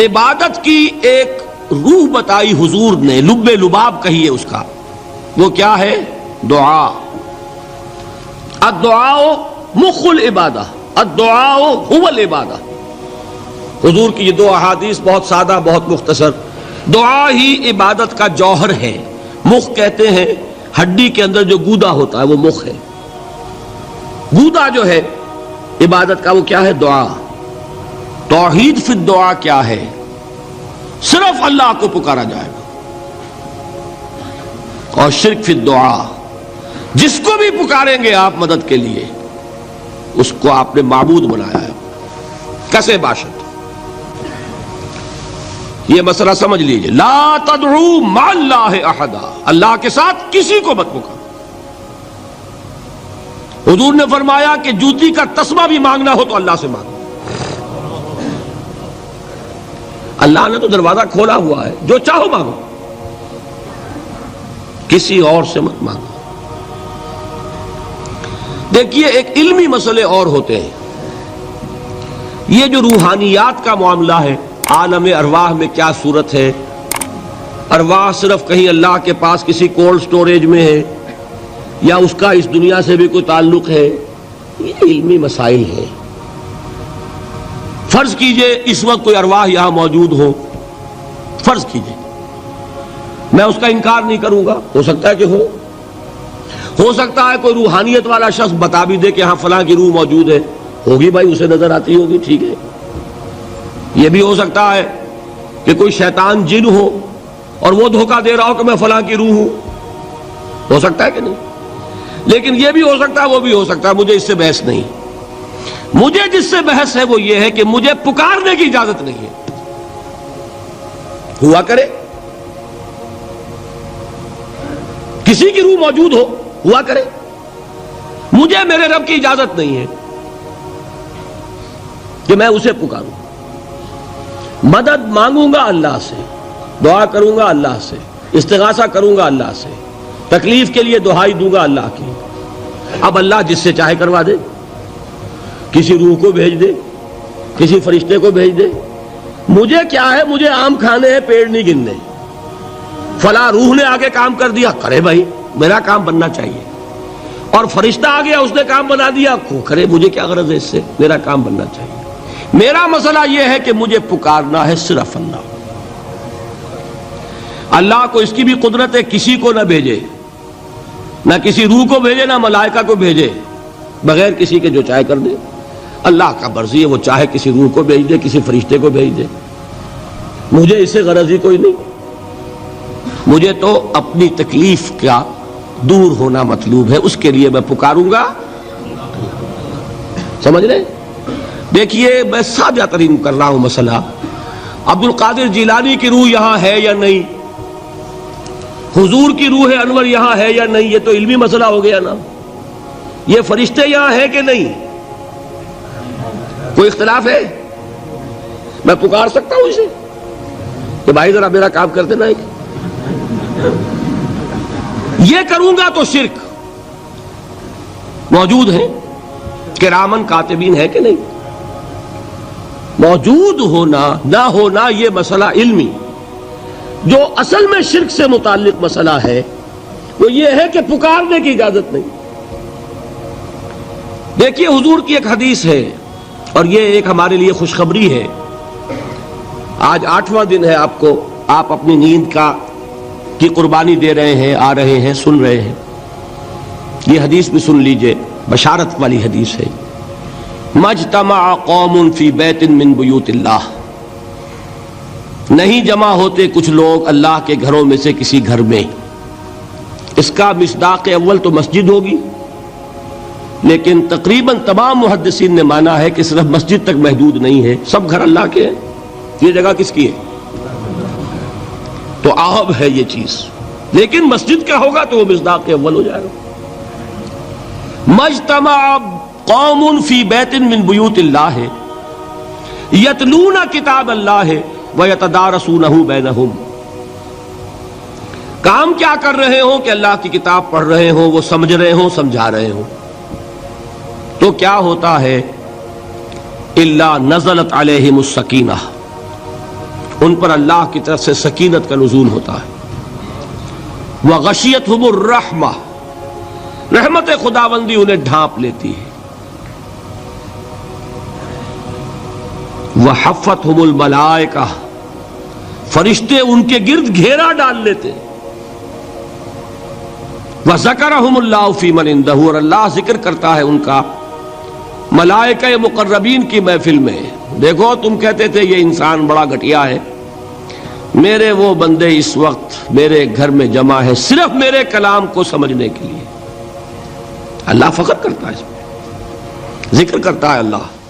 عبادت کی ایک روح بتائی حضور نے، لب لباب کہیے اس کا، وہ کیا ہے؟ دعا۔ الدعاء مخ العبادہ، الدعاء هو العبادہ۔ حضور کی یہ دو احادیث بہت سادہ، بہت مختصر۔ دعا ہی عبادت کا جوہر ہے۔ مخ کہتے ہیں ہڈی کے اندر جو گودا ہوتا ہے وہ مخ ہے۔ گودا جو ہے عبادت کا وہ کیا ہے؟ دعا۔ توحید فی الدعا کیا ہے؟ صرف اللہ کو پکارا جائے گا۔ اور شرک فی الدعا، جس کو بھی پکاریں گے آپ مدد کے لیے اس کو آپ نے معبود بنایا ہے، کسے باشد۔ یہ مسئلہ سمجھ لیجئے، لا تدعو مع اللہ احدا، اللہ کے ساتھ کسی کو مت پکارو۔ حضور نے فرمایا کہ جوتی کا تسمہ بھی مانگنا ہو تو اللہ سے مانگو۔ اللہ نے تو دروازہ کھولا ہوا ہے، جو چاہو مانگو، کسی اور سے مت مانگو۔ دیکھیے ایک علمی مسئلے اور ہوتے ہیں، یہ جو روحانیات کا معاملہ ہے، عالم ارواح میں کیا صورت ہے، ارواح صرف کہیں اللہ کے پاس کسی کولڈ سٹوریج میں ہے یا اس کا اس دنیا سے بھی کوئی تعلق ہے، یہ علمی مسائل ہیں۔ فرض کیجئے اس وقت کوئی ارواح یہاں موجود ہو، فرض کیجئے، میں اس کا انکار نہیں کروں گا، ہو سکتا ہے کہ ہو سکتا ہے کوئی روحانیت والا شخص بتا بھی دے کہ ہاں فلاں کی روح موجود ہے، ہوگی بھائی، اسے نظر آتی ہوگی، ٹھیک ہے۔ یہ بھی ہو سکتا ہے کہ کوئی شیطان جن ہو اور وہ دھوکہ دے رہا ہو کہ میں فلاں کی روح ہوں، ہو سکتا ہے کہ نہیں؟ لیکن یہ بھی ہو سکتا ہے، وہ بھی ہو سکتا ہے، مجھے اس سے بحث نہیں۔ مجھے جس سے بحث ہے وہ یہ ہے کہ مجھے پکارنے کی اجازت نہیں ہے۔ ہوا کرے کسی کی روح موجود ہو، ہوا کرے، مجھے میرے رب کی اجازت نہیں ہے کہ میں اسے پکاروں۔ مدد مانگوں گا اللہ سے، دعا کروں گا اللہ سے، استغاثہ کروں گا اللہ سے، تکلیف کے لیے دہائی دوں گا اللہ کی۔ اب اللہ جس سے چاہے کروا دے، کسی روح کو بھیج دے، کسی فرشتے کو بھیج دے، مجھے کیا ہے؟ مجھے آم کھانے ہیں، پیڑ نہیں گننے۔ فلاں روح نے آگے کام کر دیا، کرے بھائی، میرا کام بننا چاہیے۔ اور فرشتہ آ گیا، اس نے کام بنا دیا، کرے، مجھے کیا غرض ہے اس سے، میرا کام بننا چاہیے۔ میرا مسئلہ یہ ہے کہ مجھے پکارنا ہے صرف اللہ۔ اللہ کو اس کی بھی قدرت ہے، کسی کو نہ بھیجے، نہ کسی روح کو بھیجے، نہ ملائکہ کو بھیجے، بغیر کسی کے جو چاہے کر دے۔ اللہ کا مرضی ہے، وہ چاہے کسی روح کو بھیج دے، کسی فرشتے کو بھیج دے، مجھے اس سے غرض ہی کوئی نہیں۔ مجھے تو اپنی تکلیف کا دور ہونا مطلوب ہے، اس کے لیے میں پکاروں گا۔ سمجھ رہے؟ دیکھیے میں سادہ ترین کر رہا ہوں مسئلہ، عبد القادر جیلانی کی روح یہاں ہے یا نہیں، حضور کی روح انور یہاں ہے یا نہیں، یہ تو علمی مسئلہ ہو گیا نا۔ یہ فرشتے یہاں ہیں کہ نہیں، کوئی اختلاف ہے؟ میں پکار سکتا ہوں اسے کہ بھائی ذرا میرا کام کر دینا۔ یہ کروں گا تو شرک۔ موجود ہیں کرامن کاتبین ہے کہ نہیں؟ موجود ہونا نہ ہونا یہ مسئلہ علمی۔ جو اصل میں شرک سے متعلق مسئلہ ہے وہ یہ ہے کہ پکارنے کی اجازت نہیں۔ دیکھیے حضور کی ایک حدیث ہے، اور یہ ایک ہمارے لیے خوشخبری ہے۔ آج 8واں دن ہے، آپ اپنی نیند کی قربانی دے رہے ہیں، آ رہے ہیں، سن رہے ہیں۔ یہ حدیث بھی سن لیجئے، بشارت والی حدیث ہے۔ مجتمع قوم فی بیت من بیوت اللہ، نہیں جمع ہوتے کچھ لوگ اللہ کے گھروں میں سے کسی گھر میں۔ اس کا مصداق اول تو مسجد ہوگی، لیکن تقریباً تمام محدثین نے مانا ہے کہ صرف مسجد تک محدود نہیں ہے، سب گھر اللہ کے ہیں۔ یہ جگہ کس کی ہے؟ تو عام ہے یہ چیز، لیکن مسجد کا ہوگا تو وہ مصداق اول ہو جائے گا۔ مجتمع قوم فی بیت من بیوت اللہ یتلون کتاب اللہ ویتدارسونہ بینہم، کام کیا کر رہے ہوں کہ اللہ کی کتاب پڑھ رہے ہوں، وہ سمجھ رہے ہوں، سمجھا رہے ہوں، تو کیا ہوتا ہے؟ الا نزلت علیہم السکینہ، ان پر اللہ کی طرف سے سکینت کا نزول ہوتا ہے۔ وغشیتہم الرحمہ، رحمت خداوندی انہیں ڈھانپ لیتی ہے۔ وحفتہم الملائکہ، فرشتے ان کے گرد گھیرا ڈال لیتے۔ وذکرہم اللہ فی من عندہ، اور اللہ ذکر کرتا ہے ان کا ملائکہ مقربین کی محفل میں۔ دیکھو تم کہتے تھے یہ انسان بڑا گھٹیا ہے، میرے وہ بندے اس وقت میرے گھر میں جمع ہے صرف میرے کلام کو سمجھنے کے لیے۔ اللہ فخر کرتا ہے اس میں، ذکر کرتا ہے اللہ۔